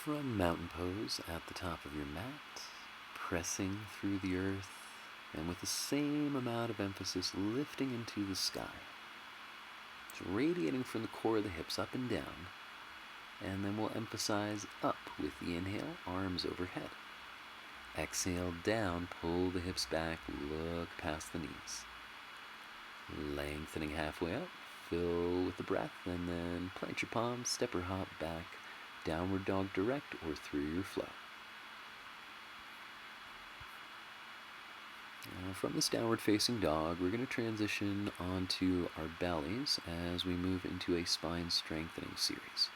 from mountain pose at the top of your mat, pressing through the earth, and with the same amount of emphasis lifting into the sky. It's radiating from the core of the hips up and down, and then we'll emphasize up with the inhale, arms overhead. Exhale down, pull the hips back, look past the knees. Lengthening halfway up, fill with the breath, and then plant your palms, step or hop back, downward dog direct or through your flow. Now from this downward facing dog, we're going to transition onto our bellies as we move into a spine strengthening series.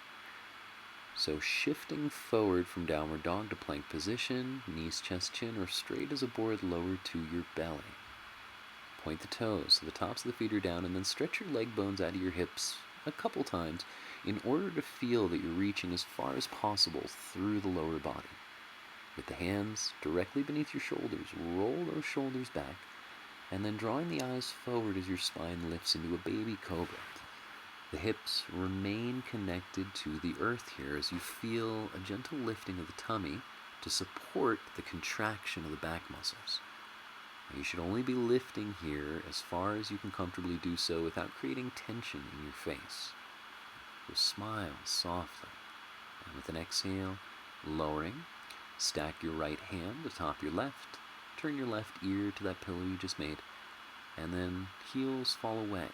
So shifting forward from downward dog to plank position, knees, chest, chin, or straight as a board lower to your belly. Point the toes so the tops of the feet are down, and then stretch your leg bones out of your hips a couple times in order to feel that you're reaching as far as possible through the lower body. With the hands directly beneath your shoulders, roll those shoulders back, and then drawing the eyes forward as your spine lifts into a baby cobra. The hips remain connected to the earth here as you feel a gentle lifting of the tummy to support the contraction of the back muscles. You should only be lifting here as far as you can comfortably do so without creating tension in your face. So smile softly, and with an exhale, lowering, stack your right hand atop your left, turn your left ear to that pillow you just made, and then heels fall away,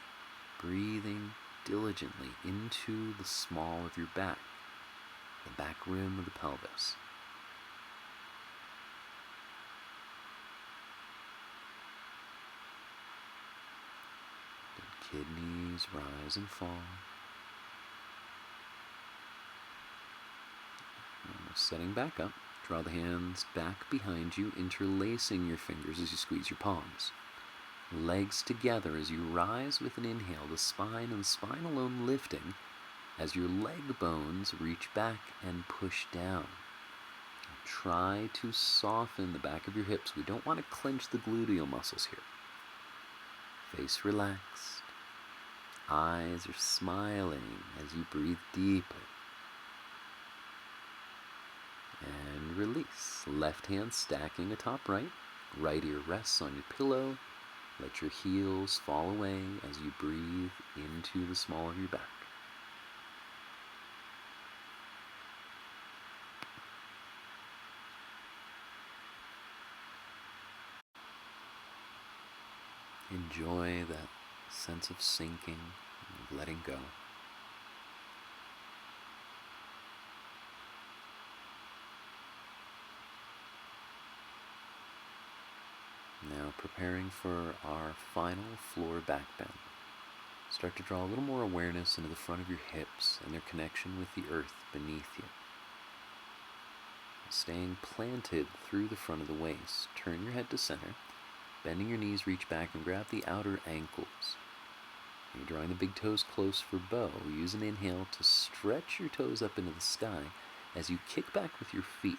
breathing diligently into the small of your back, the back rim of the pelvis. Kidneys rise and fall. Setting back up, draw the hands back behind you, interlacing your fingers as you squeeze your palms. Legs together as you rise with an inhale, the spine and the spine alone lifting as your leg bones reach back and push down. Try to soften the back of your hips. We don't want to clench the gluteal muscles here. Face relaxed. Eyes are smiling as you breathe deeply. And release. Left hand stacking atop right. Right ear rests on your pillow. Let your heels fall away as you breathe into the small of your back. Enjoy that sense of sinking, of letting go. Now preparing for our final floor back bend. Start to draw a little more awareness into the front of your hips and their connection with the earth beneath you. Staying planted through the front of the waist, turn your head to center. Bending your knees, reach back and grab the outer ankles. You're drawing the big toes close for bow. Use an inhale to stretch your toes up into the sky as you kick back with your feet.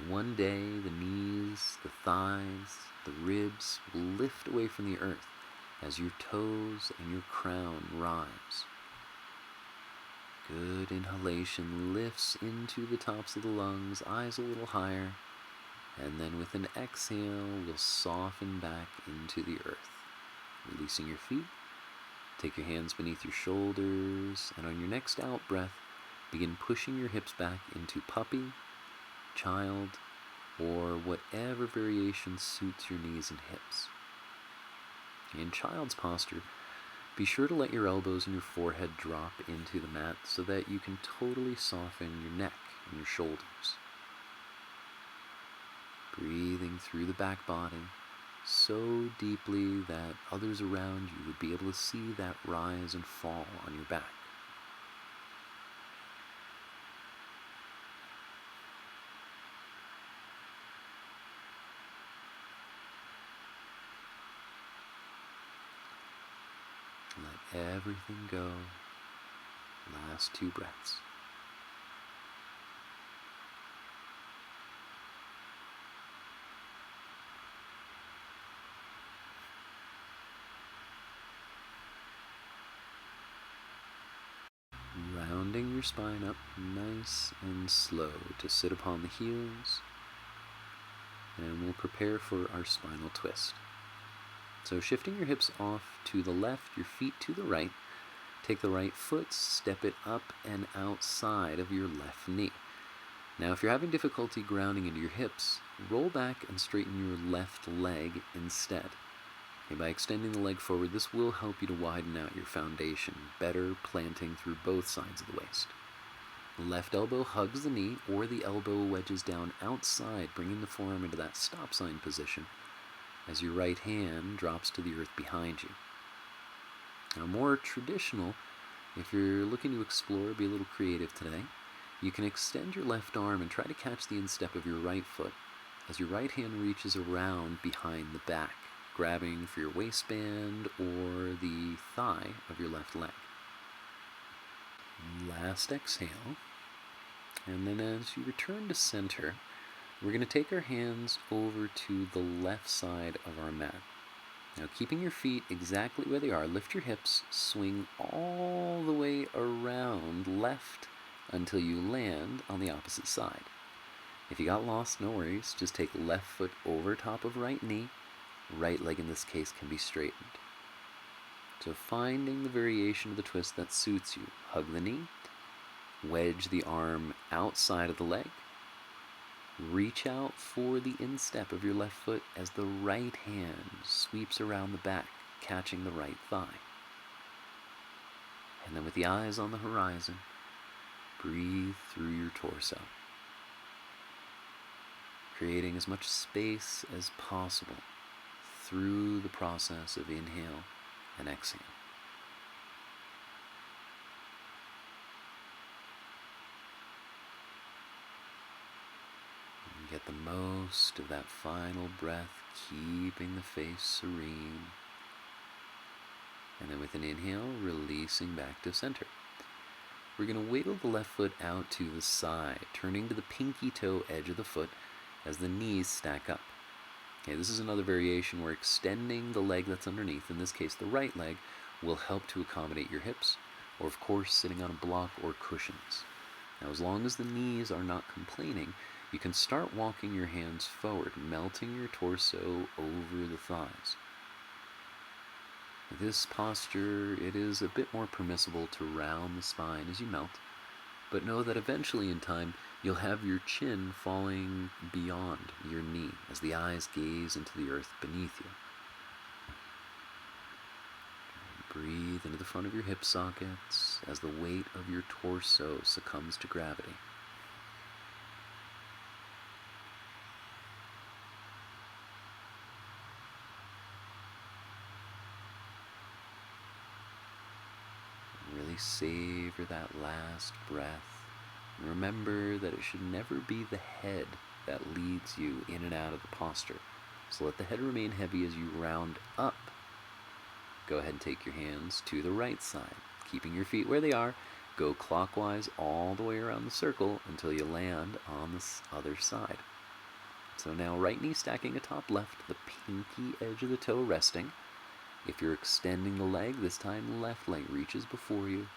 One day, the knees, the thighs, the ribs will lift away from the earth as your toes and your crown rise. Good inhalation lifts into the tops of the lungs, eyes a little higher. And then with an exhale, we'll soften back into the earth. Releasing your feet, take your hands beneath your shoulders, and on your next out breath, begin pushing your hips back into puppy, child, or whatever variation suits your knees and hips. In child's posture, be sure to let your elbows and your forehead drop into the mat so that you can totally soften your neck and your shoulders. Breathing through the back body so deeply that others around you would be able to see that rise and fall on your back. Let everything go. Last 2 breaths. rounding your spine up nice and slow to sit upon the heels, and we'll prepare for our spinal twist. So shifting your hips off to the left, your feet to the right, take the right foot, step it up and outside of your left knee. Now if you're having difficulty grounding into your hips, roll back and straighten your left leg instead. Okay, by extending the leg forward, this will help you to widen out your foundation, better planting through both sides of the waist. The left elbow hugs the knee, or the elbow wedges down outside, bringing the forearm into that stop sign position as your right hand drops to the earth behind you. Now, more traditional, if you're looking to explore, be a little creative today, you can extend your left arm and try to catch the instep of your right foot as your right hand reaches around behind the back, grabbing for your waistband or the thigh of your left leg. Last exhale, and then as you return to center, we're going to take our hands over to the left side of our mat. Now, keeping your feet exactly where they are, lift your hips, swing all the way around left until you land on the opposite side. If you got lost, no worries. Just take left foot over top of right knee. Right leg in this case can be straightened. So finding the variation of the twist that suits you. Hug the knee, wedge the arm outside of the leg, reach out for the instep of your left foot as the right hand sweeps around the back, catching the right thigh. And then with the eyes on the horizon, breathe through your torso, creating as much space as possible through the process of inhale and exhale. And get the most of that final breath, keeping the face serene. And then with an inhale, releasing back to center. We're going to wiggle the left foot out to the side, turning to the pinky toe edge of the foot as the knees stack up. Okay, this is another variation where extending the leg that's underneath, in this case the right leg, will help to accommodate your hips, or of course sitting on a block or cushions. Now as long as the knees are not complaining, you can start walking your hands forward, melting your torso over the thighs. This posture, it is a bit more permissible to round the spine as you melt, but know that eventually in time, you'll have your chin falling beyond your knee as the eyes gaze into the earth beneath you. Breathe into the front of your hip sockets as the weight of your torso succumbs to gravity. Really savor that last breath. And remember that it should never be the head that leads you in and out of the posture. So let the head remain heavy as you round up. Go ahead and take your hands to the right side. Keeping your feet where they are, go clockwise all the way around the circle until you land on the other side. So now right knee stacking atop left, the pinky edge of the toe resting. If you're extending the leg, this time left leg reaches before you.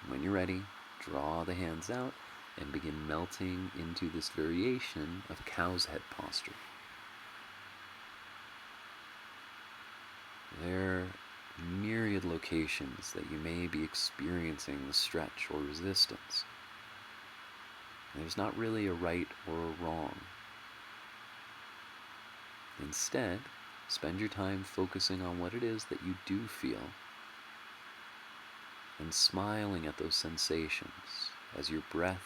When you're ready, draw the hands out and begin melting into this variation of cow's head posture. There are myriad locations that you may be experiencing the stretch or resistance. There's not really a right or a wrong. Instead, spend your time focusing on what it is that you do feel and smiling at those sensations as your breath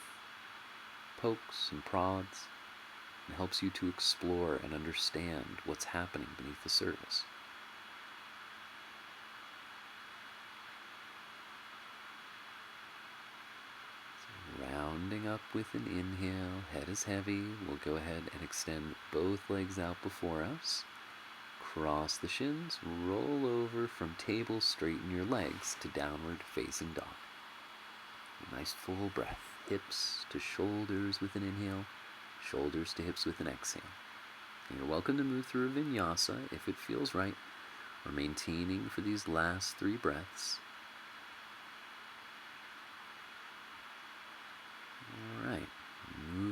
pokes and prods and helps you to explore and understand what's happening beneath the surface. So rounding up with an inhale, head is heavy. We'll go ahead and extend both legs out before us. Cross the shins, roll over from table, straighten your legs to downward facing dog. A nice full breath, hips to shoulders with an inhale, shoulders to hips with an exhale. And you're welcome to move through a vinyasa if it feels right, or maintaining for these last 3 breaths.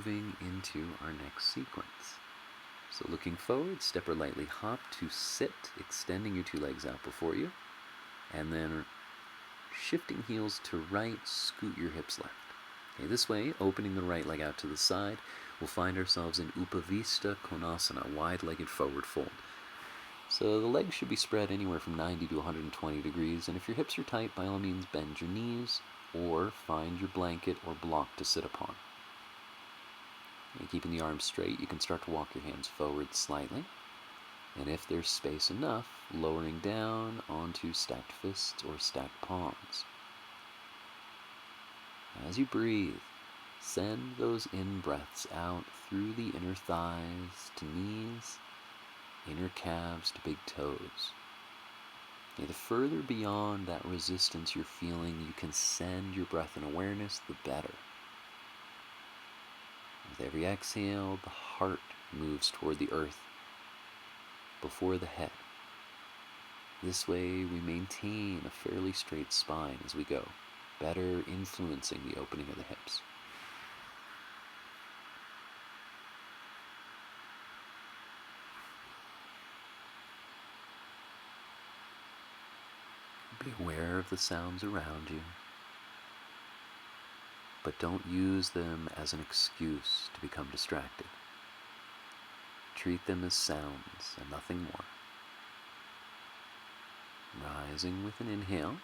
moving into our next sequence. So looking forward, step or lightly hop to sit, extending your two legs out before you, and then shifting heels to right, scoot your hips left. Okay, this way, opening the right leg out to the side, we'll find ourselves in Upavista Konasana, wide-legged forward fold. So the legs should be spread anywhere from 90 to 120 degrees, and if your hips are tight, by all means bend your knees or find your blanket or block to sit upon. And keeping the arms straight, you can start to walk your hands forward slightly, and if there's space enough, lowering down onto stacked fists or stacked palms. As you breathe, send those in-breaths out through the inner thighs to knees, inner calves to big toes. The further beyond that resistance you're feeling you can send your breath and awareness, the better. With every exhale, the heart moves toward the earth before the head. This way we maintain a fairly straight spine as we go, better influencing the opening of the hips. Be aware of the sounds around you, but don't use them as an excuse to become distracted. Treat them as sounds and nothing more. Rising with an inhale,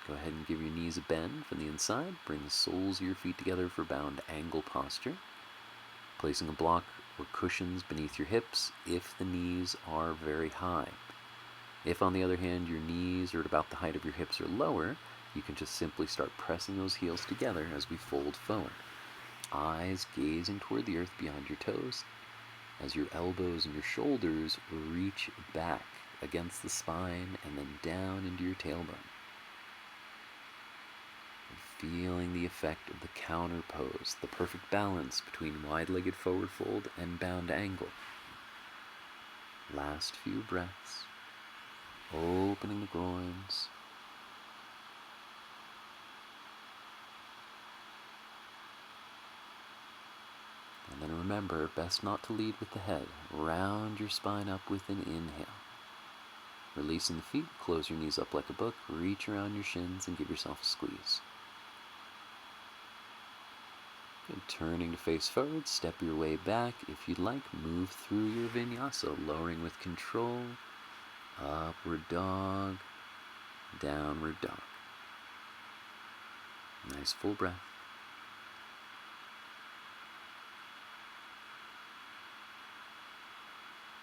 go ahead and give your knees a bend from the inside. Bring the soles of your feet together for bound angle posture, placing a block or cushions beneath your hips if the knees are very high. If, on the other hand, your knees are at about the height of your hips or lower, you can just simply start pressing those heels together as we fold forward. Eyes gazing toward the earth behind your toes as your elbows and your shoulders reach back against the spine and then down into your tailbone. Feeling the effect of the counter pose, the perfect balance between wide-legged forward fold and bound angle. Last few breaths. Opening the groins. And then remember, best not to lead with the head. Round your spine up with an inhale. Releasing the feet, close your knees up like a book, reach around your shins and give yourself a squeeze. Good. Turning to face forward, step your way back. If you'd like, move through your vinyasa, lowering with control. Upward dog, downward dog. Nice full breath.